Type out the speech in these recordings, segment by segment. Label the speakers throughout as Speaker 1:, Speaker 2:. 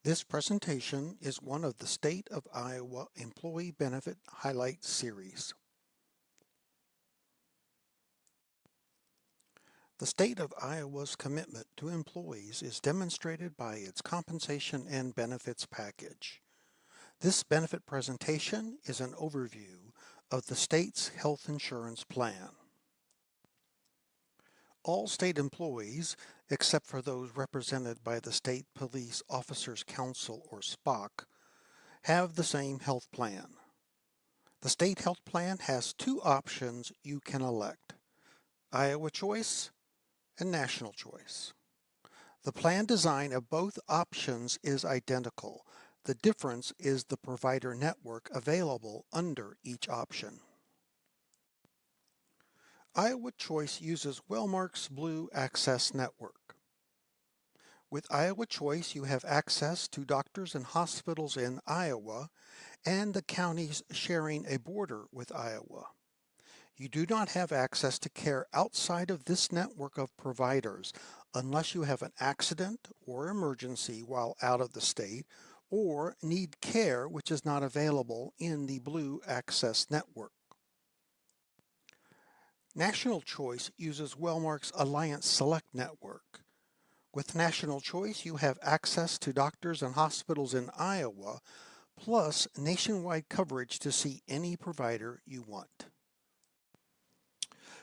Speaker 1: This presentation is one of the State of Iowa Employee Benefit Highlight Series. The State of Iowa's commitment to employees is demonstrated by its compensation and benefits package. This benefit presentation is an overview of the state's health insurance plan. All state employees, except for those represented by the State Police Officers Council or SPOC, have the same health plan. The state health plan has two options you can elect: Iowa Choice and National Choice. The plan design of both options is identical. The difference is the provider network available under each option. Iowa Choice uses Wellmark's Blue Access Network. With Iowa Choice, you have access to doctors and hospitals in Iowa and the counties sharing a border with Iowa. You do not have access to care outside of this network of providers unless you have an accident or emergency while out of the state or need care which is not available in the Blue Access Network. National Choice uses Wellmark's Alliance Select Network. With National Choice, you have access to doctors and hospitals in Iowa, plus nationwide coverage to see any provider you want.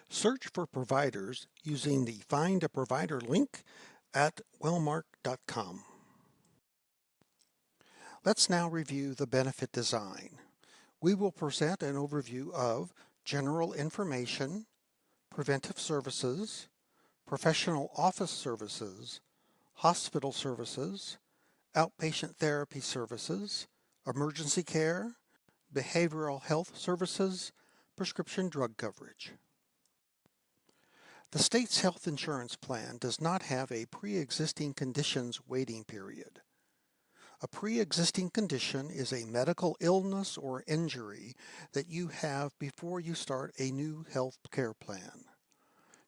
Speaker 1: Search for providers using the Find a Provider link at wellmark.com. Let's now review the benefit design. We will present an overview of general information, preventive services, professional office services, hospital services, outpatient therapy services, emergency care, behavioral health services, prescription drug coverage. The state's health insurance plan does not have a pre-existing conditions waiting period. A pre-existing condition is a medical illness or injury that you have before you start a new health care plan.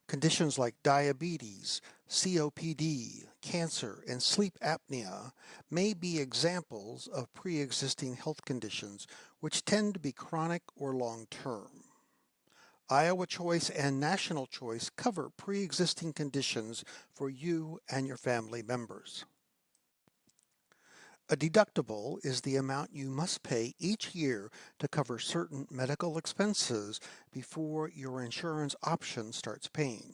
Speaker 1: Conditions like diabetes, COPD, cancer, and sleep apnea may be examples of pre-existing health conditions which tend to be chronic or long-term. Iowa Choice and National Choice cover pre-existing conditions for you and your family members. A deductible is the amount you must pay each year to cover certain medical expenses before your insurance option starts paying.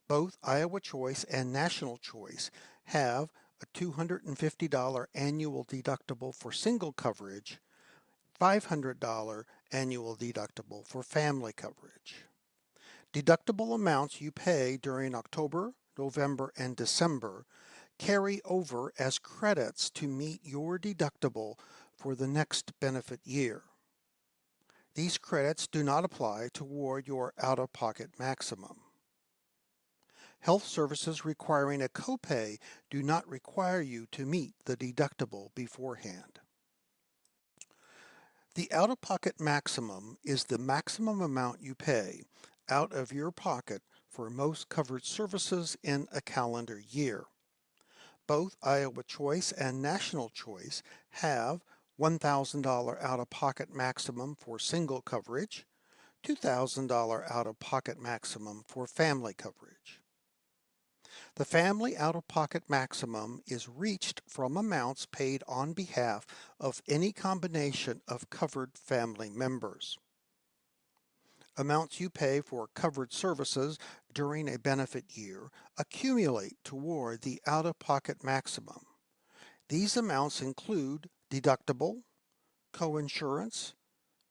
Speaker 1: Both Iowa Choice and National Choice have a $250 annual deductible for single coverage, $500 annual deductible for family coverage. Deductible amounts you pay during October, November, and December carry over as credits to meet your deductible for the next benefit year. These credits do not apply toward your out-of-pocket maximum. Health services requiring a copay do not require you to meet the deductible beforehand. The out-of-pocket maximum is the maximum amount you pay out of your pocket for most covered services in a calendar year. Both Iowa Choice and National Choice have $1,000 out-of-pocket maximum for single coverage, $2,000 out-of-pocket maximum for family coverage. The family out-of-pocket maximum is reached from amounts paid on behalf of any combination of covered family members. Amounts you pay for covered services during a benefit year accumulate toward the out-of-pocket maximum. These amounts include deductible, coinsurance,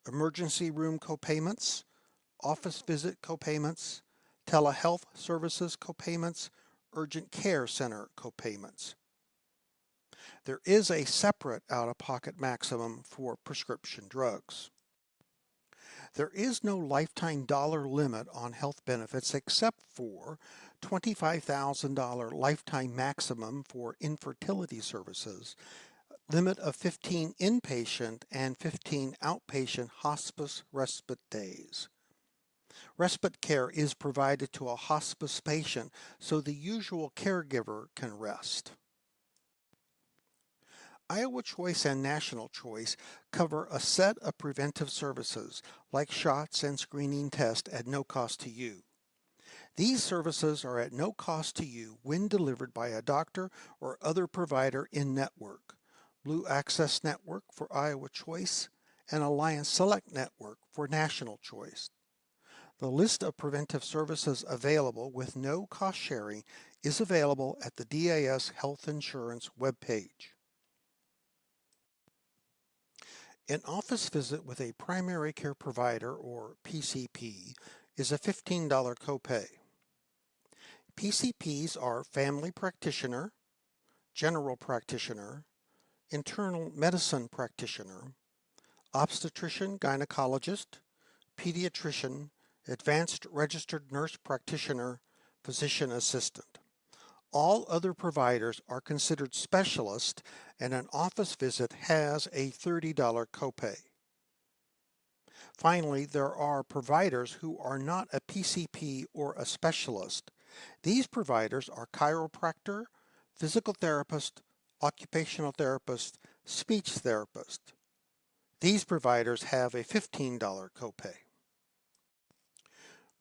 Speaker 1: emergency room copayments, office visit copayments, telehealth services copayments, urgent care center copayments. There is a separate out-of-pocket maximum for prescription drugs. There is no lifetime dollar limit on health benefits except for $25,000 lifetime maximum for infertility services, limit of 15 inpatient and 15 outpatient hospice respite days. Respite care is provided to a hospice patient so the usual caregiver can rest. Iowa Choice and National Choice cover a set of preventive services like shots and screening tests at no cost to you. These services are at no cost to you when delivered by a doctor or other provider in network. Blue Access Network for Iowa Choice and Alliance Select Network for National Choice. The list of preventive services available with no cost sharing is available at the DAS Health Insurance webpage. An office visit with a primary care provider, or PCP, is a $15 copay. PCPs are family practitioner, general practitioner, internal medicine practitioner, obstetrician gynecologist, pediatrician, advanced registered nurse practitioner, physician assistant. All other providers are considered specialists, and an office visit has a $30 copay. Finally, there are providers who are not a PCP or a specialist. These providers are chiropractor, physical therapist, occupational therapist, speech therapist. These providers have a $15 copay.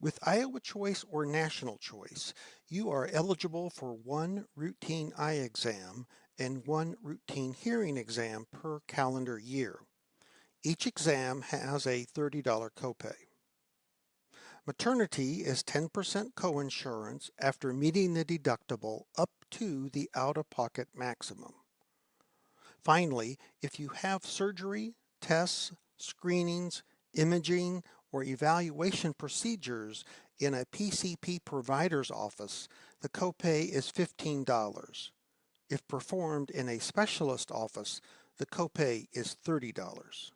Speaker 1: With Iowa Choice or National Choice, you are eligible for one routine eye exam and one routine hearing exam per calendar year. Each exam has a $30 copay. Maternity is 10% coinsurance after meeting the deductible up to the out-of-pocket maximum. Finally, if you have surgery, tests, screenings, imaging, or evaluation procedures in a PCP provider's office, the copay is $15. If performed in a specialist office, the copay is $30.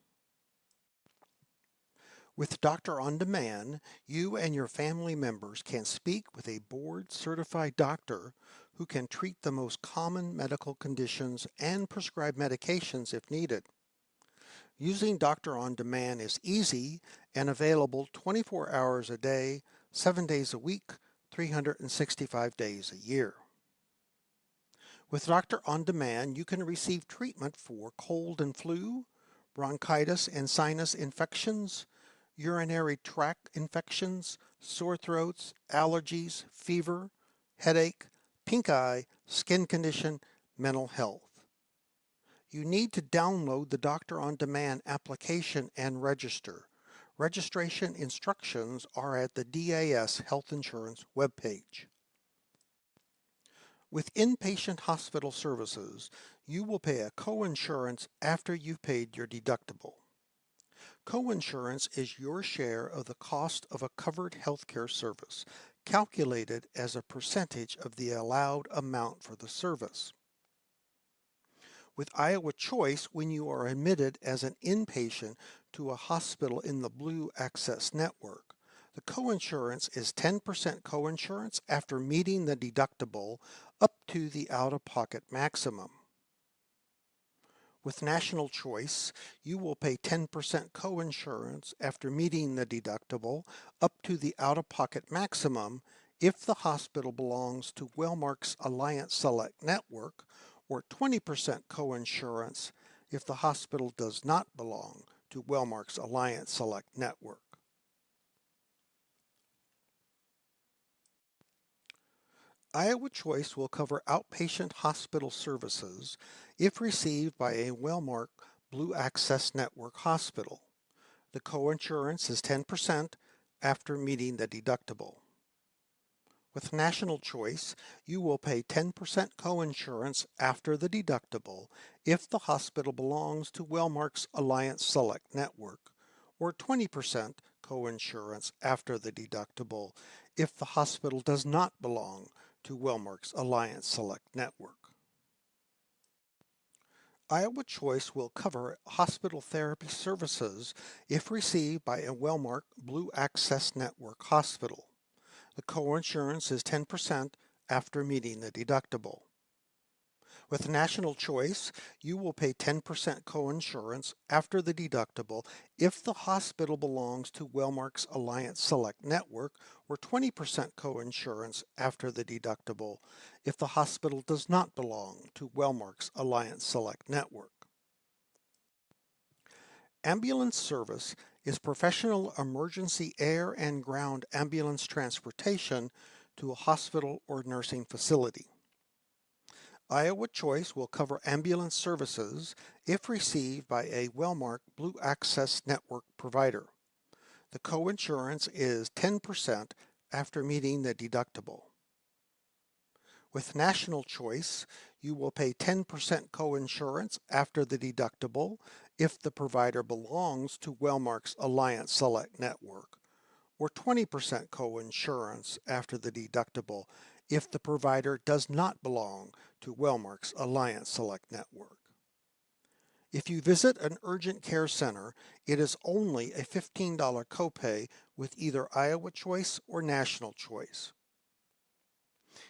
Speaker 1: With Doctor on Demand, you and your family members can speak with a board-certified doctor who can treat the most common medical conditions and prescribe medications if needed. Using Doctor on Demand is easy and available 24 hours a day, 7 days a week, 365 days a year. With Doctor on Demand, you can receive treatment for cold and flu, bronchitis and sinus infections, urinary tract infections, sore throats, allergies, fever, headache, pink eye, skin condition, mental health. You need to download the Doctor on Demand application and register. Registration instructions are at the DAS Health Insurance webpage. With inpatient hospital services, you will pay a coinsurance after you've paid your deductible. Coinsurance is your share of the cost of a covered healthcare service, calculated as a percentage of the allowed amount for the service. With Iowa Choice, when you are admitted as an inpatient to a hospital in the Blue Access Network, the coinsurance is 10% coinsurance after meeting the deductible up to the out-of-pocket maximum. With National Choice, you will pay 10% coinsurance after meeting the deductible up to the out-of-pocket maximum if the hospital belongs to Wellmark's Alliance Select Network, or 20% coinsurance if the hospital does not belong to Wellmark's Alliance Select Network. Iowa Choice will cover outpatient hospital services if received by a Wellmark Blue Access Network hospital. The coinsurance is 10% after meeting the deductible. With National Choice, you will pay 10% coinsurance after the deductible if the hospital belongs to Wellmark's Alliance Select Network, or 20% coinsurance after the deductible if the hospital does not belong to Wellmark's Alliance Select Network. Iowa Choice will cover hospital therapy services if received by a Wellmark Blue Access Network hospital. The coinsurance is 10% after meeting the deductible. With National Choice, you will pay 10% coinsurance after the deductible if the hospital belongs to Wellmark's Alliance Select Network, or 20% coinsurance after the deductible if the hospital does not belong to Wellmark's Alliance Select Network. Ambulance service is professional emergency air and ground ambulance transportation to a hospital or nursing facility. Iowa Choice will cover ambulance services if received by a Wellmark Blue Access Network provider. The coinsurance is 10% after meeting the deductible. With National Choice, you will pay 10% coinsurance after the deductible if the provider belongs to Wellmark's Alliance Select Network, or 20% coinsurance after the deductible if the provider does not belong to Wellmark's Alliance Select Network. If you visit an urgent care center, it is only a $15 copay with either Iowa Choice or National Choice.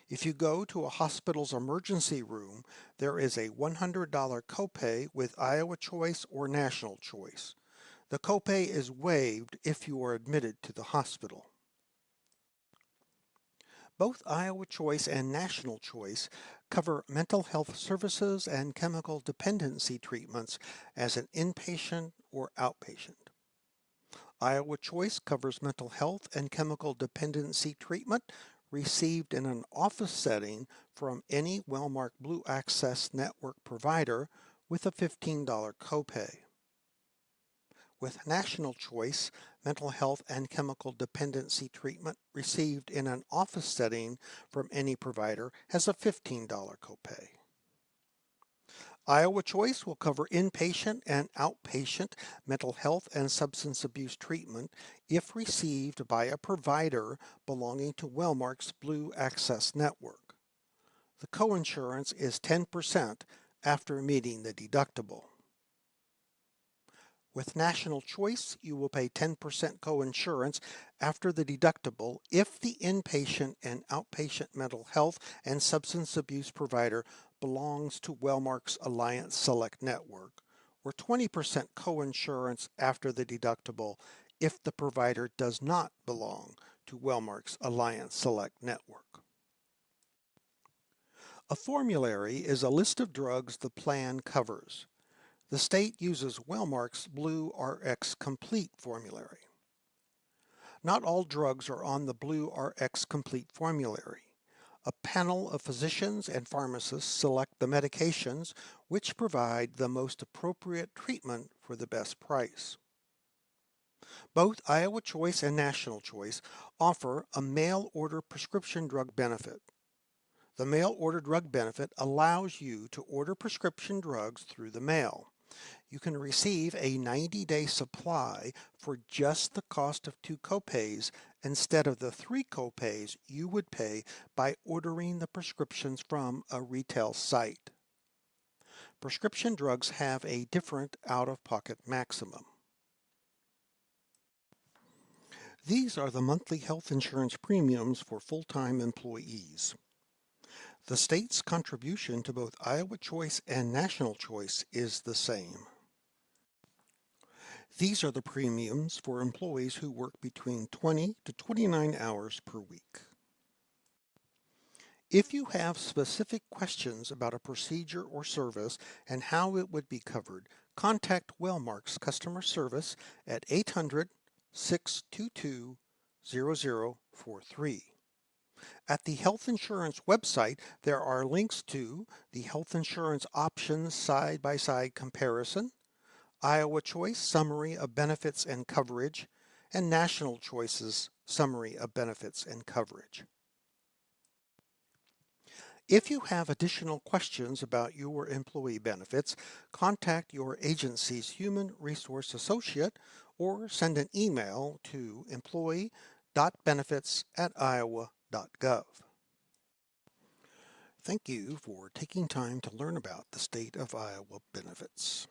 Speaker 1: If you go to a hospital's emergency room, there is a $100 copay with Iowa Choice or National Choice. The copay is waived if you are admitted to the hospital. Both Iowa Choice and National Choice cover mental health services and chemical dependency treatments as an inpatient or outpatient. Iowa Choice covers mental health and chemical dependency treatment received in an office setting from any Wellmark Blue Access Network provider with a $15 copay. With National Choice, mental health and chemical dependency treatment received in an office setting from any provider has a $15 copay. Iowa Choice will cover inpatient and outpatient mental health and substance abuse treatment if received by a provider belonging to Wellmark's Blue Access Network. The coinsurance is 10% after meeting the deductible. With National Choice, you will pay 10% coinsurance after the deductible if the inpatient and outpatient mental health and substance abuse provider belongs to Wellmark's Alliance Select Network, or 20% coinsurance after the deductible if the provider does not belong to Wellmark's Alliance Select Network. A formulary is a list of drugs the plan covers. The state uses Wellmark's Blue RX Complete formulary. Not all drugs are on the Blue RX Complete formulary. A panel of physicians and pharmacists select the medications which provide the most appropriate treatment for the best price. Both Iowa Choice and National Choice offer a mail-order prescription drug benefit. The mail-order drug benefit allows you to order prescription drugs through the mail. You can receive a 90-day supply for just the cost of 2 copays instead of the 3 copays you would pay by ordering the prescriptions from a retail site. Prescription drugs have a different out-of-pocket maximum. These are the monthly health insurance premiums for full-time employees. The state's contribution to both Iowa Choice and National Choice is the same. These are the premiums for employees who work between 20 to 29 hours per week. If you have specific questions about a procedure or service and how it would be covered, contact Wellmark's customer service at 800-622-0043. At the health insurance website, there are links to the health insurance options side-by-side comparison, Iowa Choice Summary of Benefits and Coverage, and National Choice's Summary of Benefits and Coverage. If you have additional questions about your employee benefits, contact your agency's Human Resource Associate or send an email to employee.benefits@iowa.gov. Thank you for taking time to learn about the state of Iowa benefits.